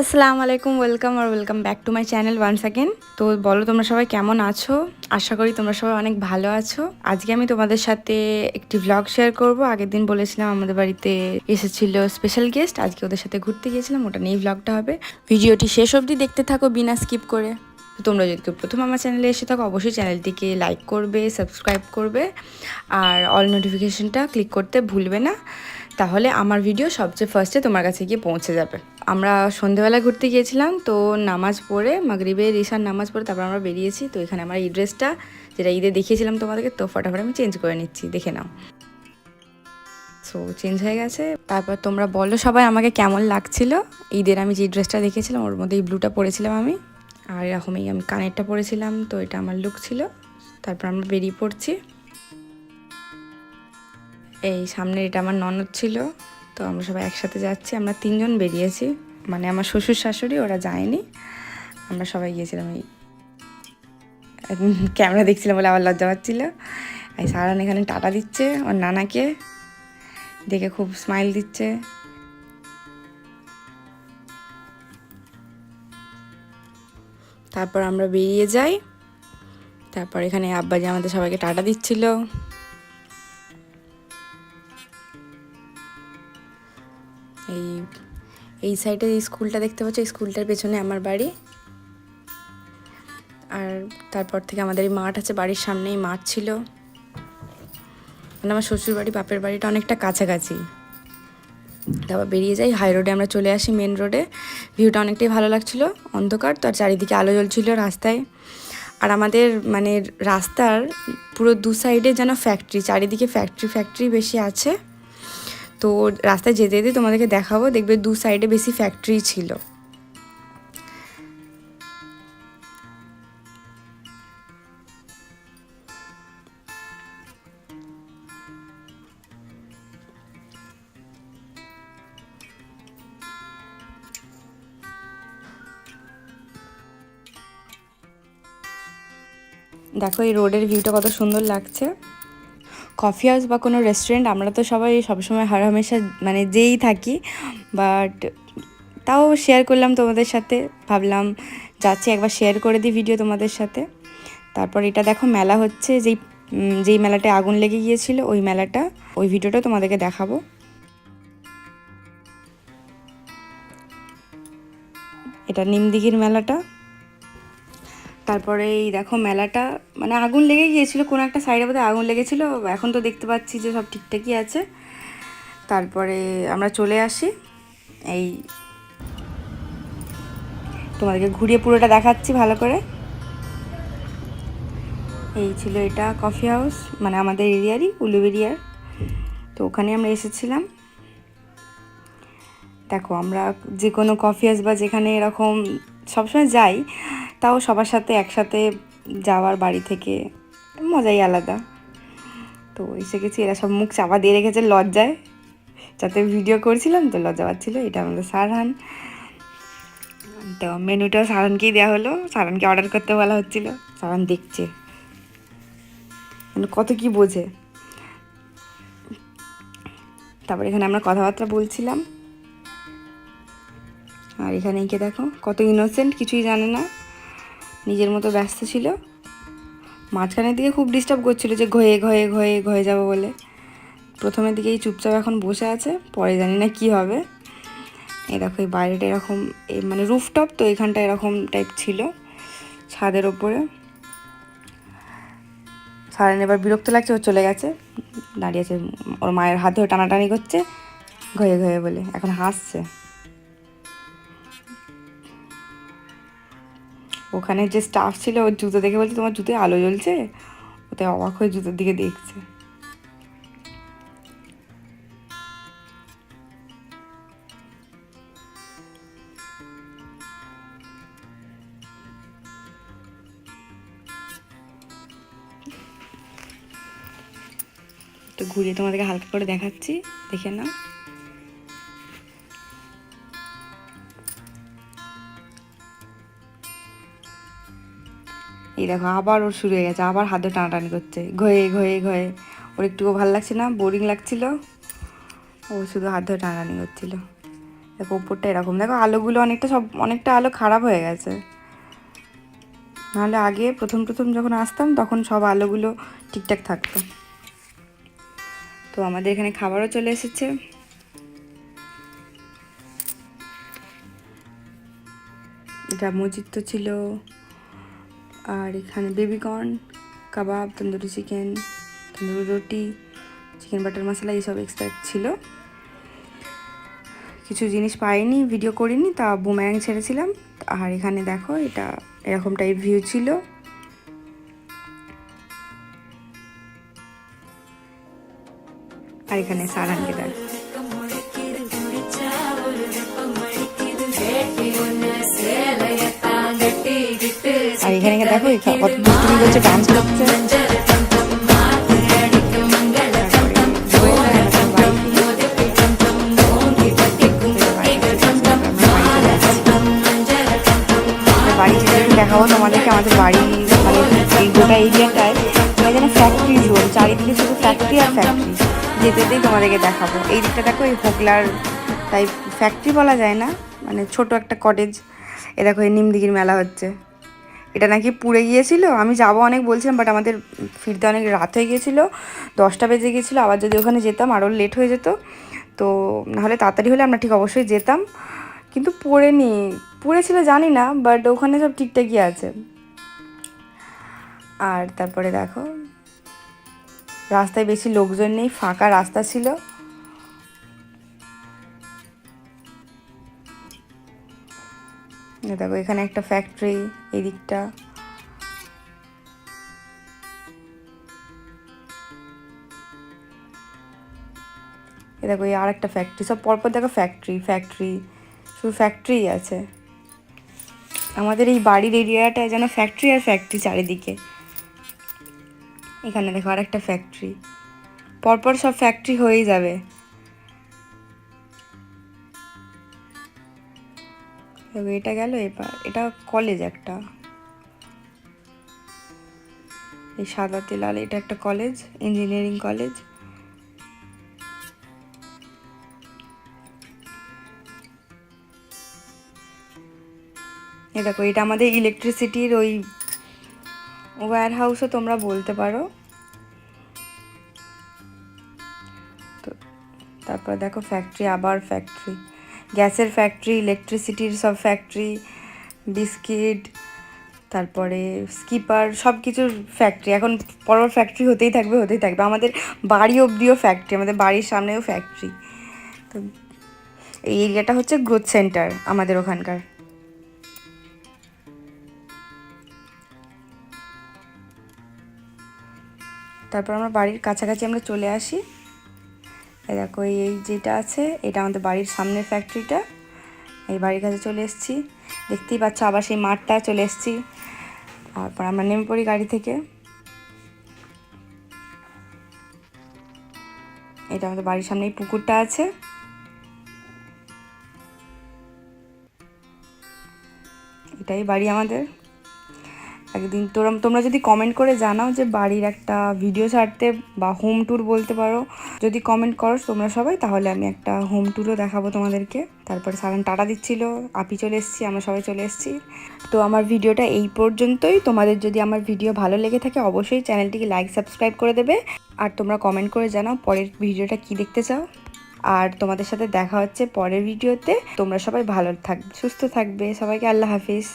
আসসালামু আলাইকুম, welcome back to my channel once again. তো বলো তোমরা সবাই কেমন আছো? আশা করি তোমরা সবাই অনেক ভালো আছো। আজকে আমি তোমাদের সাথে একটি ভ্লগ শেয়ার করব। আগের দিন বলেছিলাম আমাদের বাড়িতে এসেছিল স্পেশাল গেস্ট, আজকে ওদের সাথে ঘুরতে গিয়েছিলাম, ওটা নিয়েই ভ্লগটা হবে। ভিডিওটি শেষ অবধি দেখতে থাকো বিনা স্কিপ করে। তোমরা যদি কেউ প্রথম আমার চ্যানেলে এসে থাকো অবশ্যই চ্যানেলটিকে লাইক করবে, সাবস্ক্রাইব করবে আর অল নোটিফিকেশনটা ক্লিক করতে ভুলবে না, তাহলে আমার ভিডিও সবচেয়ে ফার্স্টে তোমার কাছে গিয়ে পৌঁছে যাবে। আমরা সন্ধেবেলা ঘুরতে গিয়েছিলাম, তো নামাজ পড়ে মাগরিবের ঈশার নামাজ পড়ে তারপর আমরা বেরিয়েছি। তো এখানে আমার এই ড্রেসটা যেটা ঈদে দেখিয়েছিলাম তোমাদেরকে, তো ফটাফট আমি চেঞ্জ করে নিচ্ছি, দেখে নাও। সো চেঞ্জ হয়ে গেছে। তারপর তোমরা বলো সবাই আমাকে কেমন লাগছিল। ঈদের আমি যে ড্রেসটা দেখেছিলাম ওর মধ্যে এই ব্লুটা পরেছিলাম আমি, আর এরকমই আমি কানেরটা পরেছিলাম। তো এটা আমার লুক ছিল। তারপর আমরা বেরিয়ে পড়ছি। এই সামনে এটা আমার ননদ ছিল, তো আমরা সবাই একসাথে যাচ্ছি। আমরা তিনজন বেরিয়েছি, মানে আমার শ্বশুর শাশুড়ি, ওরা যায়নি, আমরা সবাই গিয়েছিলাম। এই ক্যামেরা দেখছিলাম বলে আবার লজ্জা পাচ্ছিল। এই সারান এখানে টাটা দিচ্ছে ওর নানাকে, দেখে খুব স্মাইল দিচ্ছে। তারপর আমরা বেরিয়ে যাই। তারপর এখানে আব্বাজি আমাদের সবাইকে টাটা দিচ্ছিল। এই সাইডে এই স্কুলটা দেখতে পাচ্ছ, এই স্কুলটার পেছনে আমার বাড়ি। আর তারপর থেকে আমাদের এই মাঠ আছে, বাড়ির সামনেই মাঠ ছিল। মানে আমার শ্বশুর বাড়ি বাপের বাড়িটা অনেকটা কাছাকাছি। তারপর বেরিয়ে যাই, হাই রোডে আমরা চলে আসি, মেন রোডে। ভিউটা অনেকটাই ভালো লাগছিলো, অন্ধকার তো, আর চারিদিকে আলো জ্বলছিল রাস্তায়। আর আমাদের মানে রাস্তার পুরো দু সাইডে যেন ফ্যাক্টরি, চারিদিকে ফ্যাক্টরি বেশি আছে। তো রাস্তায় যেতে যেতে তোমাদেরকে দেখাবো, দেখবে দু সাইডে বেশি ফ্যাক্টরি ছিল। দেখো এই রোডের ভিউটা কত সুন্দর লাগছে। কফি হাউস বা কোনো রেস্টুরেন্ট আমরা তো সবাই সবসময় হামেশা মানে যেই থাকি, বাট তাও শেয়ার করলাম তোমাদের সাথে, ভাবলাম যাচ্ছি একবার শেয়ার করে দিই ভিডিও তোমাদের সাথে। তারপর এটা দেখো মেলা হচ্ছে, যেই মেলাটায় আগুন লেগে গিয়েছিল ওই মেলাটা, ওই ভিডিওটা তোমাদেরকে দেখাবো। এটা নিমদিঘির মেলাটা। তারপরে এই দেখো মেলাটা, মানে আগুন লেগে গিয়েছিল কোনো একটা সাইডে, বোধহয় আগুন লেগেছিলো, এখন তো দেখতে পাচ্ছি যে সব ঠিকঠাকই আছে। তারপরে আমরা চলে আসি, এই তোমাদেরকে ঘুরিয়ে পুরোটা দেখাচ্ছি ভালো করে। এই ছিল এটা কফি হাউস, মানে আমাদের এরিয়ারই, উলুবেরিয়ার। তো ওখানে আমরা এসেছিলাম। দেখো আমরা যে কোনো কফি হাউস বা যেখানে এরকম সবসময় যাই, তাও সবার সাথে একসাথে যাওয়ার বাড়ি থেকে মজাই আলাদা। তো এসে গেছি, এরা সব মুখ চাপা দিয়ে রেখেছে লজ্জায়, যাতে ভিডিও করছিলাম তো লজ্জা পাচ্ছিলো। এটা আমাদের সারহান। তো মেনুটাও সারহানকেই দেওয়া হলো, সারহানকে অর্ডার করতে বলা হচ্ছিল। সারহান দেখছে মানে কত কি বোঝে। তারপর এখানে আমরা কথাবার্তা বলছিলাম। আর এখানে এঁকে দেখো কত ইনোসেন্ট, কিছুই জানে না, নিজের মতো ব্যস্ত ছিল। মাঝখানের দিকে খুব ডিস্টার্ব করছিল যে ঘয়ে যাবো বলে। প্রথমের দিকেই চুপচাপ এখন বসে আছে, পরে জানি না কি হবে। এই দেখো এই বাইরেটা এরকম, মানে রুফটপ তো, এখানটা এরকম টাইপ ছিল ছাদের ওপরে। সারান এবার বিরক্ত লাগছে, ও চলে গেছে, দাঁড়িয়ে আছে, ওর মায়ের হাত ধরে টানাটানি করছে ঘয়ে বলে, এখন হাসছে। ওখানে যে স্টাফ ছিল ওর জুতো দেখে বলছে তোমার জুতোয় আলো জ্বলছে, ওতে অবাক হয়ে জুতোর দিকে দেখছে। তো ঘুরিয়ে তোমাদেরকে হালকা করে দেখাচ্ছি, দেখে না। এই দেখো আবার ওর শুরু হয়ে গেছে, আবার হাতে টানাটানি করছে ঘয়ে। ওর একটুও ভালো লাগছে না, বোরিং লাগছিল, ও শুধু হাত ধরে টানাটানি করছিল। দেখো উপরটা এরকম, দেখো আলোগুলো অনেকটা আলো খারাপ হয়ে গেছে। নাহলে আগে প্রথম যখন আসতাম তখন সব আলোগুলো ঠিকঠাক থাকতো। তো আমাদের এখানে খাবারও চলে এসেছে। এটা মজিদ ছিল, আর এখানে বেবিকর্ন, কাবাব, তন্দুরি চিকেন, তন্দুরি রুটি, চিকেন বাটার মশলা এইসব এক্সট্রা ছিল। কিছু জিনিস পাইনি, ভিডিও করিনি, তা বুমেরাং ছেড়েছিলাম। আর এখানে দেখো এটা এরকম টাইপ ভিউ ছিল। আর এখানে সারানকে দেখ, আর এখানে দেখো কত দুষ্টুমি করছে, ডান্স করছে। বাড়ি দেখাবো তোমাদেরকে, আমাদের বাড়ি মানে এই গোটা এরিয়াটায় মানে যেন ফ্যাক্টরি জোন, চারিদিকে শুধু ফ্যাক্টরি আর ফ্যাক্টরি। যেতেই তোমাদেরকে দেখাবো। এই দিকটা দেখো, এই হোগলার তাই ফ্যাক্টরি বলা যায় না, মানে ছোট একটা কটেজ। এ দেখো এই নিমদিঘির মেলা হচ্ছে, এটা নাকি পুড়ে গিয়েছিল। আমি যাবো অনেক বলছিলাম, বাট আমাদের ফিরতে অনেক রাত হয়ে গিয়েছিলো, 10টা বেজে গিয়েছিলো। আবার যদি ওখানে যেতাম আরও লেট হয়ে যেত, তো নাহলে তাড়াতাড়ি হলে আমরা ঠিক অবশ্যই যেতাম। কিন্তু পুড়েছিল জানি না, বাট ওখানে সব ঠিকঠাকই আছে। আর তারপরে দেখো রাস্তায় বেশি লোকজন নেই, ফাঁকা রাস্তা ছিল। দেখো এখানে একটা ফ্যাক্টরি, এই দিকটা। এ দেখো এই আর একটা ফ্যাক্টরি, সব পরপর দেখো ফ্যাক্টরি শুধু ফ্যাক্টরি আছে। আমাদের এই বাড়ির এরিয়াটায় যেন ফ্যাক্টরি আর ফ্যাক্টরি চারিদিকে। এখানে দেখো আর একটা ফ্যাক্টরি, পরপর সব ফ্যাক্টরি হয়েই যাবে। এটা গেল, এবার এটা কলেজ একটা, এই সাদাতে লাল, এটা একটা কলেজ, ইঞ্জিনিয়ারিং কলেজ। এই দেখো এটা আমাদের ইলেকট্রিসিটির ওই ওয়্যার হাউসও তোমরা বলতে পারো। তো তারপর দেখো ফ্যাক্টরি, আবার ফ্যাক্টরি, গ্যাসের ফ্যাক্টরি, ইলেকট্রিসিটির সব ফ্যাক্টরি, বিস্কিট, তারপরে স্কিপার, সব কিছুর ফ্যাক্টরি। এখন পরপর ফ্যাক্টরি হতেই থাকবে। আমাদের বাড়ি অবধিও ফ্যাক্টরি, আমাদের বাড়ির সামনেও ফ্যাক্টরি। তো এই এরিয়াটা হচ্ছে গ্রোথ সেন্টার আমাদের ওখানকার। তারপর আমরা বাড়ির কাছাকাছি আমরা চলে আসি। দেখো এই যেটা আছে, এটা আমাদের বাড়ির সামনের ফ্যাক্টরিটা। এই বাড়ির কাছে চলে এসেছি, দেখতেই পাচ্ছ। আবার সেই মাঠটা চলে এসেছি। তারপর আমরা নেমে পড়ি গাড়ি থেকে। এটা আমাদের বাড়ির সামনে এই পুকুরটা আছে। এটাই বাড়ি আমাদের। একদিন তোমরা যদি কমেন্ট করে জানাও যে বাড়ির একটা ভিডিও ছাড়তে, বা হোম ট্যুর বলতে পারো, যদি কমেন্ট করো তোমরা সবাই, তাহলে আমি একটা হোম ট্যুরও দেখাবো তোমাদেরকে। তারপরে সারান টাটা দিচ্ছিল, আপি চলে এসেছি, আমরা সবাই চলে এসেছি। তো আমার ভিডিওটা এই পর্যন্তই। তোমাদের যদি আমার ভিডিও ভালো লেগে থাকে অবশ্যই চ্যানেলটিকে লাইক সাবস্ক্রাইব করে দেবে। আর তোমরা কমেন্ট করে জানাও পরের ভিডিওটা কি দেখতে চাও। আর তোমাদের সাথে দেখা হচ্ছে পরের ভিডিওতে। তোমরা সবাই ভালো থাকবে, সুস্থ থাকবে। সবাইকে আল্লাহ হাফিজ।